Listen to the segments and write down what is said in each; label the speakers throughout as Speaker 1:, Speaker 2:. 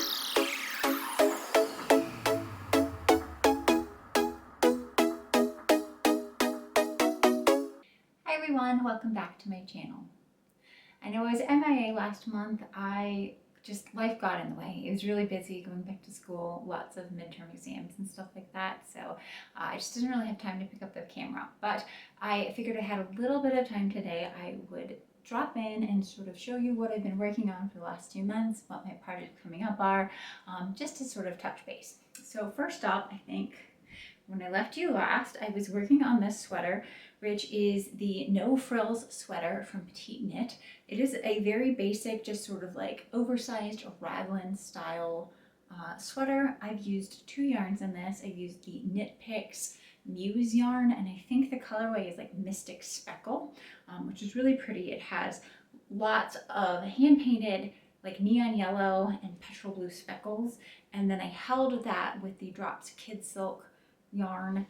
Speaker 1: Hi everyone, welcome back to my channel. I know I was MIA last month. Life got in the way. It was really busy going back to school, lots of midterm exams and stuff like that. So I just didn't really have time to pick up the camera. But I figured I had a little bit of time today. I would drop in and sort of show you what I've been working on for the last 2 months, what my projects coming up are, just to sort of touch base. So first up, I think when I left you last, I was working on this sweater, which is the No Frills Sweater from Petite Knit. It is a very basic, just sort of like oversized raglan style sweater. I've used 2 yarns in this. I've used the Knit Picks Muse yarn, and I think the colorway is like Mystic Speckle, which is really pretty. It has lots of hand-painted like neon yellow and petrol blue speckles, and then I held that with the Drops Kid Silk yarn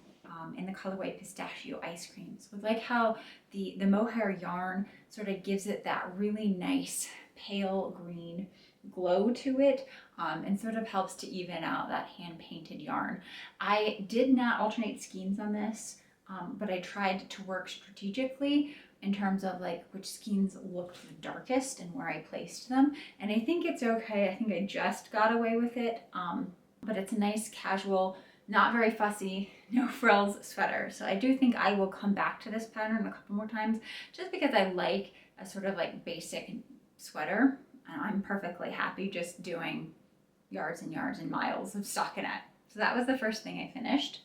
Speaker 1: in the colorway Pistachio Ice Cream. So I like how the mohair yarn sort of gives it that really nice pale green glow to it, and sort of helps to even out that hand-painted yarn. I did not alternate skeins on this, but I tried to work strategically in terms of like which skeins looked the darkest and where I placed them. And I think it's okay. I think I just got away with it, but it's a nice casual, not very fussy, no frills sweater. So I do think I will come back to this pattern a couple more times just because I like a sort of like basic sweater. I'm perfectly happy just doing yards and yards and miles of stockinette. So that was the first thing I finished.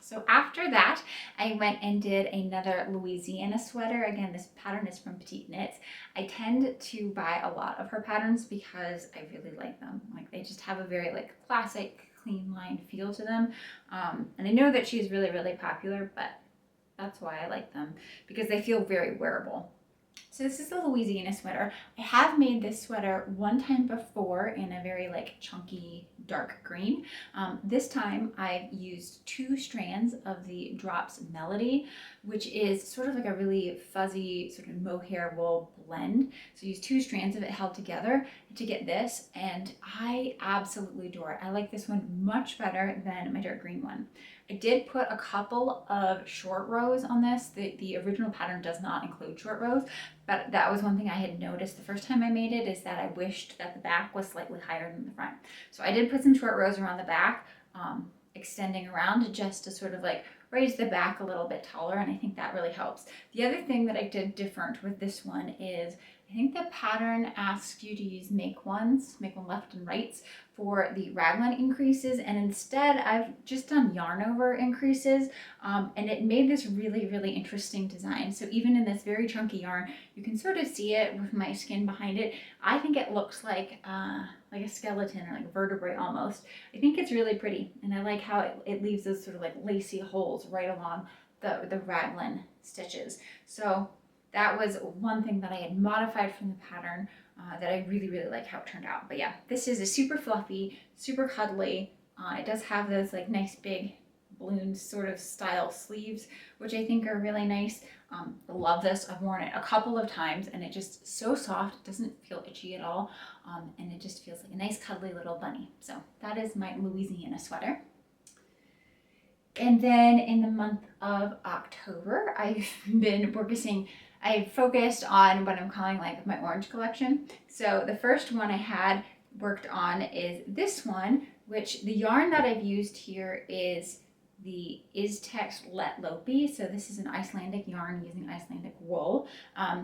Speaker 1: So after that, I went and did another Louisiana sweater. Again, this pattern is from Petite Knits. I tend to buy a lot of her patterns because I really like them. Like they just have a very like classic, clean line feel to them. And I know that she's really, really popular, but that's why I like them, because they feel very wearable. So this is the Louisiana sweater. I have made this sweater one time before in a very like chunky dark green. This time I've used 2 strands of the Drops Melody, which is sort of like a really fuzzy sort of mohair wool blend. So I used 2 strands of it held together to get this, and I absolutely adore it. I like this one much better than my dark green one. I did put a couple of short rows on this. The original pattern does not include short rows, but that was one thing I had noticed the first time I made it, is that I wished that the back was slightly higher than the front. So I did put some short rows around the back, extending around just to sort of like raise the back a little bit taller, and I think that really helps. The other thing that I did different with this one is I think the pattern asks you to use make one left and rights for the raglan increases, and instead I've just done yarn over increases, and it made this really, really interesting design. So even in this very chunky yarn, you can sort of see it with my skin behind it. I think it looks like a skeleton or like a vertebrae almost. I think it's really pretty, and I like how it leaves those sort of like lacy holes right along the raglan stitches. So that was one thing that I had modified from the pattern that I really, really like how it turned out. But yeah, this is a super fluffy, super cuddly. It does have those like nice big balloon sort of style sleeves, which I think are really nice. I love this. I've worn it a couple of times, and it just so soft. It doesn't feel itchy at all, and it just feels like a nice cuddly little bunny. So that is my Louisiana sweater. And then in the month of October, I've been I focused on what I'm calling like my orange collection. So the first one I had worked on is this one, which the yarn that I've used here is the Iztex Let Lopi. So this is an Icelandic yarn using Icelandic wool. I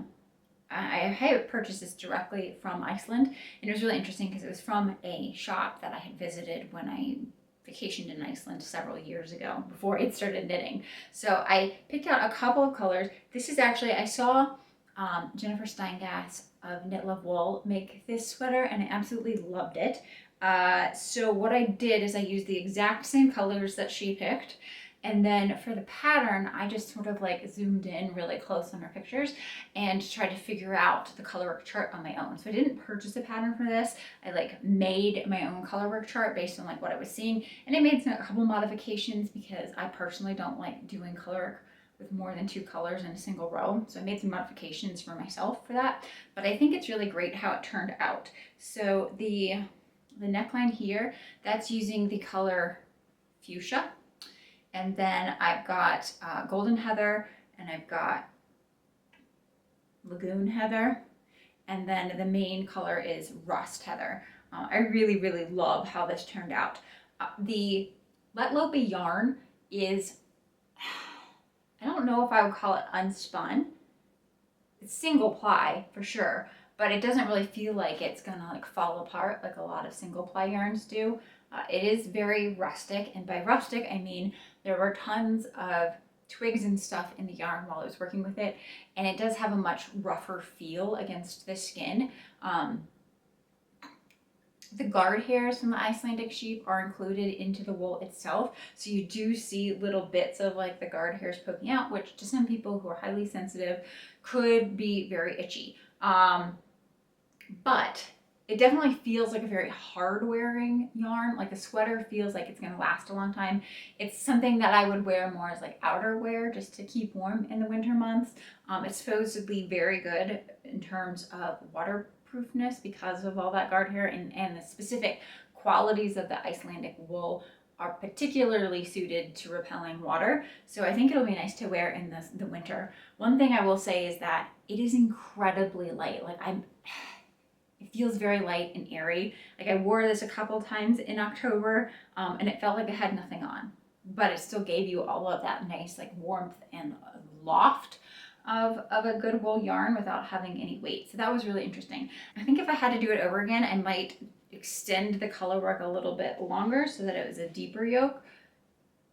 Speaker 1: had purchased this directly from Iceland, and it was really interesting because it was from a shop that I had visited when I vacationed in Iceland several years ago before I started knitting. So I picked out a couple of colors. This is actually, I saw Jennifer Steingass of Knit Love Wool make this sweater, and I absolutely loved it. So what I did is I used the exact same colors that she picked, and then for the pattern, I just sort of like zoomed in really close on her pictures and tried to figure out the colorwork chart on my own. So I didn't purchase a pattern for this. I like made my own colorwork chart based on like what I was seeing. And I made a couple modifications because I personally don't like doing colorwork with more than 2 colors in a single row. So I made some modifications for myself for that. But I think it's really great how it turned out. So the The neckline here, that's using the color fuchsia. And then I've got golden heather, and I've got lagoon heather. And then the main color is rust heather. I really, really love how this turned out. The Let Low Be yarn is, I don't know if I would call it unspun. It's single ply for sure, but it doesn't really feel like it's gonna like fall apart like a lot of single ply yarns do. It is very rustic, and by rustic I mean there were tons of twigs and stuff in the yarn while I was working with it, and it does have a much rougher feel against the skin. The guard hairs from the Icelandic sheep are included into the wool itself, so you do see little bits of like the guard hairs poking out, which to some people who are highly sensitive could be very itchy. But it definitely feels like a very hard wearing yarn. Like the sweater feels like it's going to last a long time. It's something that I would wear more as like outerwear just to keep warm in the winter months. It's supposedly very good in terms of waterproofness because of all that guard hair, and the specific qualities of the Icelandic wool are particularly suited to repelling water. So I think it'll be nice to wear in the winter. One thing I will say is that it is incredibly light. Like it feels very light and airy. Like I wore this a couple times in October, and it felt like it had nothing on, but it still gave you all of that nice like warmth and loft of a good wool yarn without having any weight. So that was really interesting. I think if I had to do it over again, I might extend the color work a little bit longer so that it was a deeper yoke,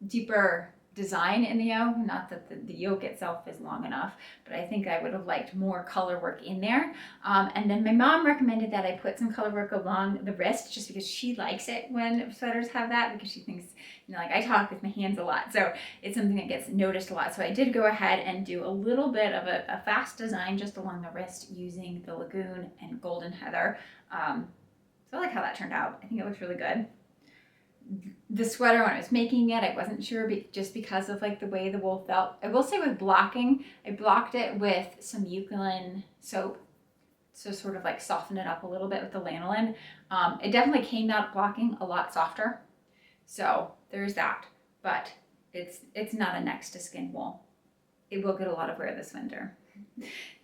Speaker 1: deeper design in the yoke. Not that the yoke itself is long enough, but I think I would have liked more color work in there. And then my mom recommended that I put some color work along the wrist just because she likes it when sweaters have that, because she thinks, you know, like I talk with my hands a lot, so it's something that gets noticed a lot. So I did go ahead and do a little bit of a fast design just along the wrist using the lagoon and golden heather. So I like how that turned out. I think it looks really good. The sweater, when I was making it, I wasn't sure just because of like the way the wool felt. I will say with blocking, I blocked it with some eucalyptus soap, so sort of like soften it up a little bit with the lanolin. It definitely came out blocking a lot softer, so there's that. But it's not a next to skin wool. It will get a lot of wear this winter.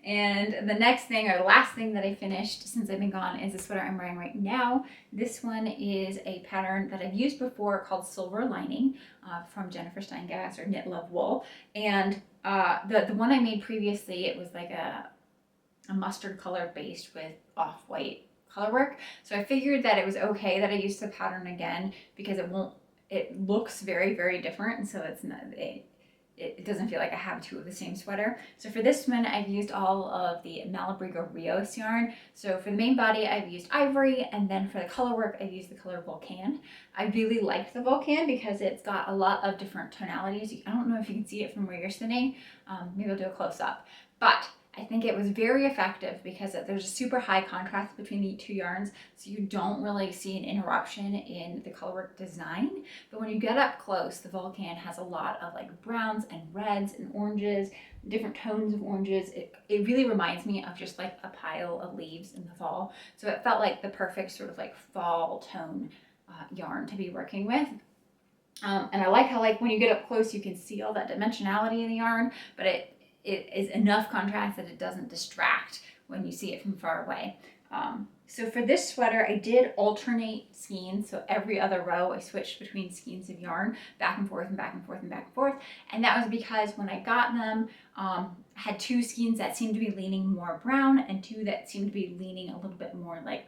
Speaker 1: And the next thing, or the last thing that I finished since I've been gone, is the sweater I'm wearing right now. This one is a pattern that I've used before called Silver Lining from Jennifer Steingass, or Knit Love Wool. And the one I made previously, it was like a mustard color based with off-white color work. So I figured that it was okay that I used the pattern again, because it looks very, very different, and so it doesn't feel like I have two of the same sweater. So for this one, I've used all of the Malabrigo Rios yarn. So for the main body, I've used Ivory, and then for the color work, I've used the color Volcan. I really liked the Volcan because it's got a lot of different tonalities. I don't know if you can see it from where you're sitting. Maybe I'll do a close up. But I think it was very effective because there's a super high contrast between the two yarns, so you don't really see an interruption in the colorwork design. But when you get up close, the Volcan has a lot of like browns and reds and oranges, different tones of oranges. It really reminds me of just like a pile of leaves in the fall. So it felt like the perfect sort of like fall tone yarn to be working with. And I like how like when you get up close, you can see all that dimensionality in the yarn, but it is enough contrast that it doesn't distract when you see it from far away. So for this sweater, I did alternate skeins. So every other row, I switched between skeins of yarn, back and forth and back and forth and back and forth. And that was because when I got them, I had two skeins that seemed to be leaning more brown and two that seemed to be leaning a little bit more like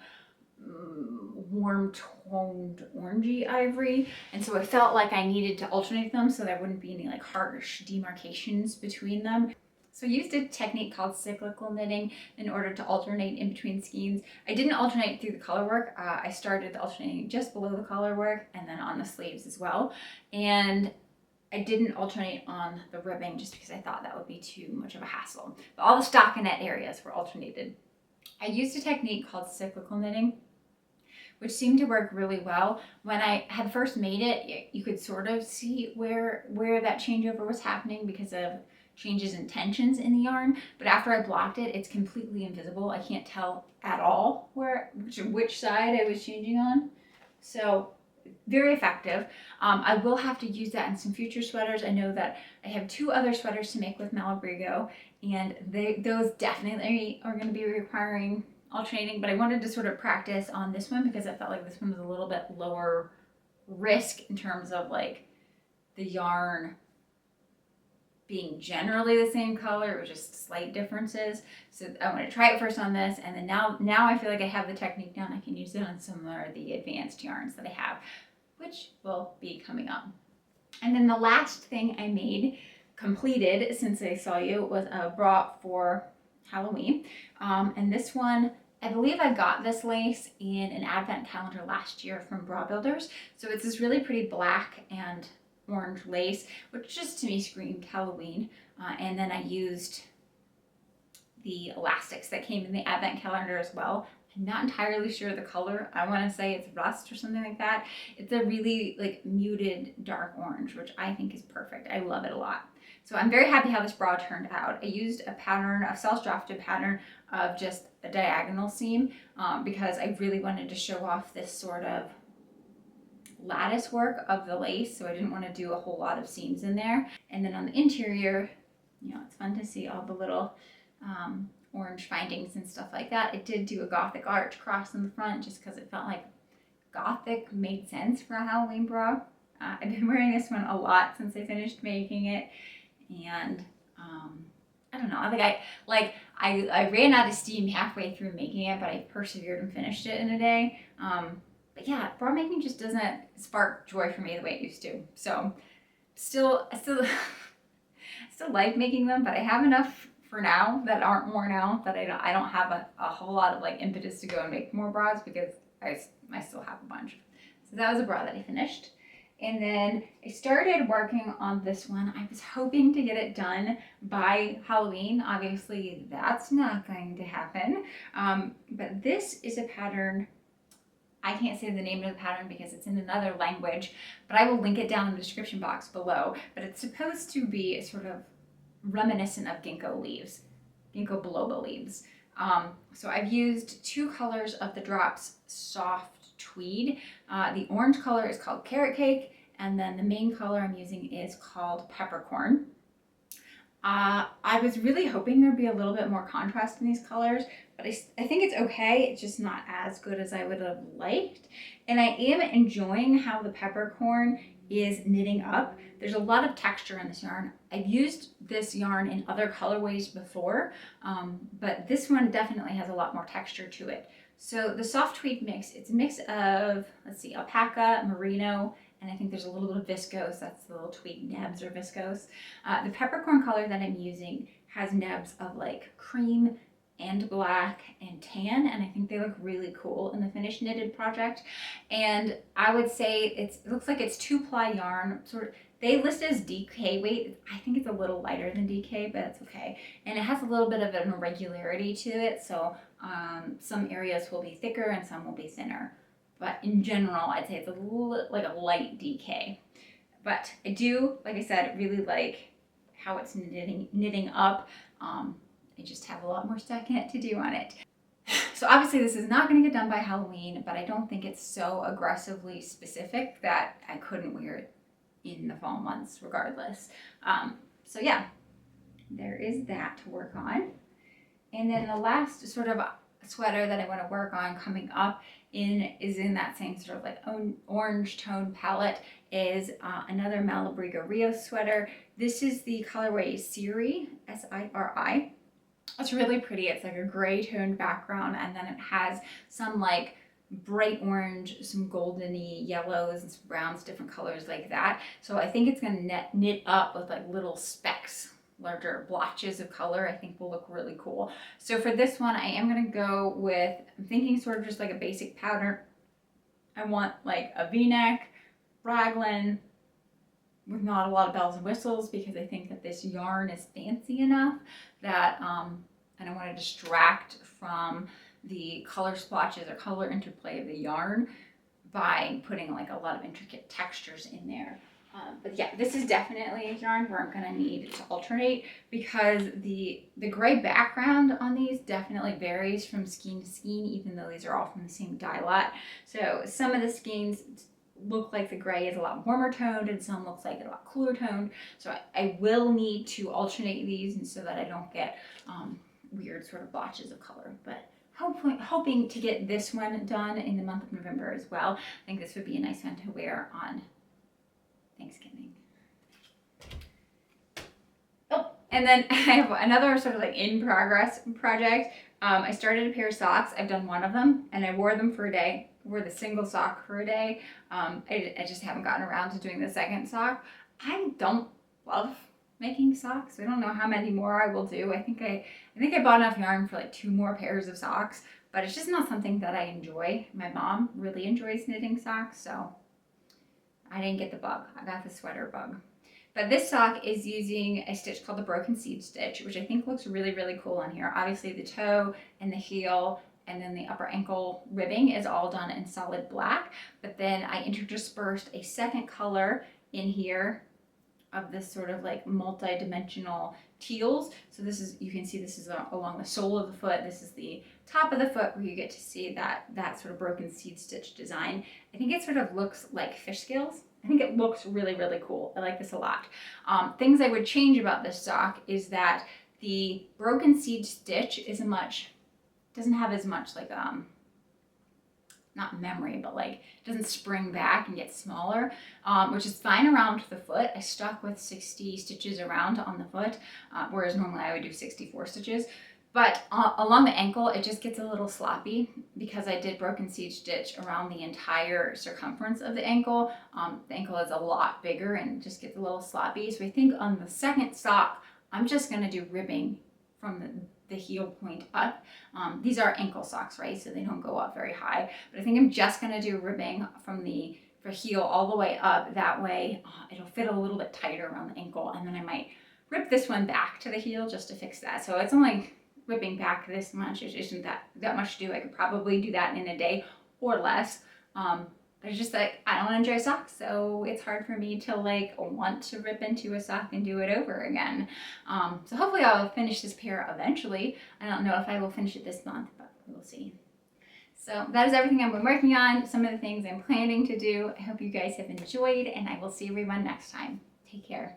Speaker 1: warm toned orangey ivory, and so I felt like I needed to alternate them so there wouldn't be any like harsh demarcations between them. So I used a technique called cyclical knitting in order to alternate in between skeins. I didn't alternate through the color work. I started alternating just below the color work and then on the sleeves as well. And I didn't alternate on the ribbing just because I thought that would be too much of a hassle. But all the stockinette areas were alternated. I used a technique called cyclical knitting, which seemed to work really well. When I had first made it, you could sort of see where that changeover was happening because of changes in tensions in the yarn, but after I blocked it, it's completely invisible. I can't tell at all which side I was changing on. So very effective. I will have to use that in some future sweaters. I know that I have 2 other sweaters to make with Malabrigo, and those definitely are going to be requiring alternating, but I wanted to sort of practice on this one because I felt like this one was a little bit lower risk in terms of like the yarn being generally the same color. It was just slight differences. So I want to try it first on this, and then now I feel like I have the technique down. I can use it on some of the advanced yarns that I have, which will be coming up. And then the last thing I made, completed since I saw you, was a bra for Halloween. And this one, I believe I got this lace in an advent calendar last year from Bra Builders. So it's this really pretty black and orange lace, which just to me screamed Halloween. And then I used the elastics that came in the advent calendar as well. I'm not entirely sure the color. I want to say it's rust or something like that. It's a really like muted dark orange, which I think is perfect. I love it a lot. So I'm very happy how this bra turned out. I used a pattern, a self-drafted pattern of just a diagonal seam because I really wanted to show off this sort of lattice work of the lace, so I didn't want to do a whole lot of seams in there. And then on the interior, you know, it's fun to see all the little orange findings and stuff like that. It did do a Gothic arch cross in the front just because it felt like Gothic made sense for a Halloween bra. I've been wearing this one a lot since I finished making it, and I don't know, I ran out of steam halfway through making it, but I persevered and finished it in a day. But yeah, bra making just doesn't spark joy for me the way it used to. So I still like making them, but I have enough for now that aren't worn out that I don't have a whole lot of like impetus to go and make more bras because I still have a bunch. So that was a bra that I finished. And then I started working on this one. I was hoping to get it done by Halloween. Obviously, that's not going to happen. But this is a pattern. I can't say the name of the pattern because it's in another language, but I will link it down in the description box below. But it's supposed to be sort of reminiscent of ginkgo leaves, ginkgo biloba leaves. So I've used 2 colors of the Drops soft tweed. The orange color is called Carrot Cake, and then the main color I'm using is called Peppercorn. I was really hoping there'd be a little bit more contrast in these colors, but I think it's okay. It's just not as good as I would have liked. And I am enjoying how the peppercorn is knitting up. There's a lot of texture in this yarn. I've used this yarn in other colorways before, but this one definitely has a lot more texture to it. So the soft tweed mix, it's a mix of, let's see, alpaca, merino, and I think there's a little bit of viscose. That's the little tweed nebs or viscose. The peppercorn color that I'm using has nebs of like cream and black and tan, and I think they look really cool in the finished knitted project. And I would say it looks like it's 2-ply yarn. Sort of, they list it as DK weight. I think it's a little lighter than DK, but it's okay. And it has a little bit of an irregularity to it, so some areas will be thicker and some will be thinner. But in general, I'd say it's like a light DK. But I do, like I said, really like how it's knitting up. I just have a lot more second to do on it. So obviously this is not going to get done by Halloween, but I don't think it's so aggressively specific that I couldn't wear it in the fall months regardless. So yeah, there is that to work on. And then the last sort of sweater that I want to work on coming up is in that same sort of like orange tone palette is another Malabrigo Rio sweater. This is the colorway Siri, S-I-R-I. It's really pretty. It's like a gray toned background, and then it has some like bright orange, some goldeny yellows and some browns, different colors like that. So I think it's going to knit up with like little specks, larger blotches of color. I think will look really cool. So for this one, I am going to go with, I'm thinking sort of just like a basic pattern. I want like a v-neck, raglan, with not a lot of bells and whistles, because I think that this yarn is fancy enough that I don't want to distract from the color splotches or color interplay of the yarn by putting like a lot of intricate textures in there. But yeah, this is definitely a yarn where I'm gonna need to alternate because the gray background on these definitely varies from skein to skein, even though these are all from the same dye lot. So some of the skeins look like the gray is a lot warmer toned and some looks like it a lot cooler toned. So I will need to alternate these and so that I don't get weird sort of blotches of color. But hoping to get this one done in the month of November as well. I think this would be a nice one to wear on Thanksgiving. Oh, and then I have another sort of like in progress project. I started a pair of socks. I've done one of them and I wore them for a day. Wore the single sock for a day. I just haven't gotten around to doing the second sock. I don't love making socks. I don't know how many more I will do. I think I bought enough yarn for like 2 more pairs of socks, but it's just not something that I enjoy. My mom really enjoys knitting socks, so I didn't get the bug. I got the sweater bug. But this sock is using a stitch called the broken seed stitch, which I think looks really, really cool on here. Obviously the toe and the heel and then the upper ankle ribbing is all done in solid black. But then I interspersed a second color in here of this sort of like multi-dimensional teals. So this is, you can see this is along the sole of the foot. This is the top of the foot where you get to see that sort of broken seed stitch design. I think it sort of looks like fish scales. I think it looks really, really cool. I like this a lot. Things I would change about this sock is that the broken seed stitch doesn't have as much like, not memory, but like doesn't spring back and get smaller, which is fine around the foot. I stuck with 60 stitches around on the foot, whereas normally I would do 64 stitches. But along the ankle, it just gets a little sloppy because I did broken seed stitch around the entire circumference of the ankle. The ankle is a lot bigger and just gets a little sloppy. So I think on the second sock, I'm just gonna do ribbing from the heel point up. These are ankle socks, right? So they don't go up very high, but I think I'm just gonna do ribbing from the heel all the way up. That way it'll fit a little bit tighter around the ankle, and then I might rip this one back to the heel just to fix that. So it's only ripping back this much. It isn't that much to do. I could probably do that in a day or less. But it's just like, I don't enjoy socks, so it's hard for me to like want to rip into a sock and do it over again. So hopefully I'll finish this pair eventually. I don't know if I will finish it this month, but we'll see. So that is everything I've been working on, some of the things I'm planning to do. I hope you guys have enjoyed, and I will see everyone next time. Take care.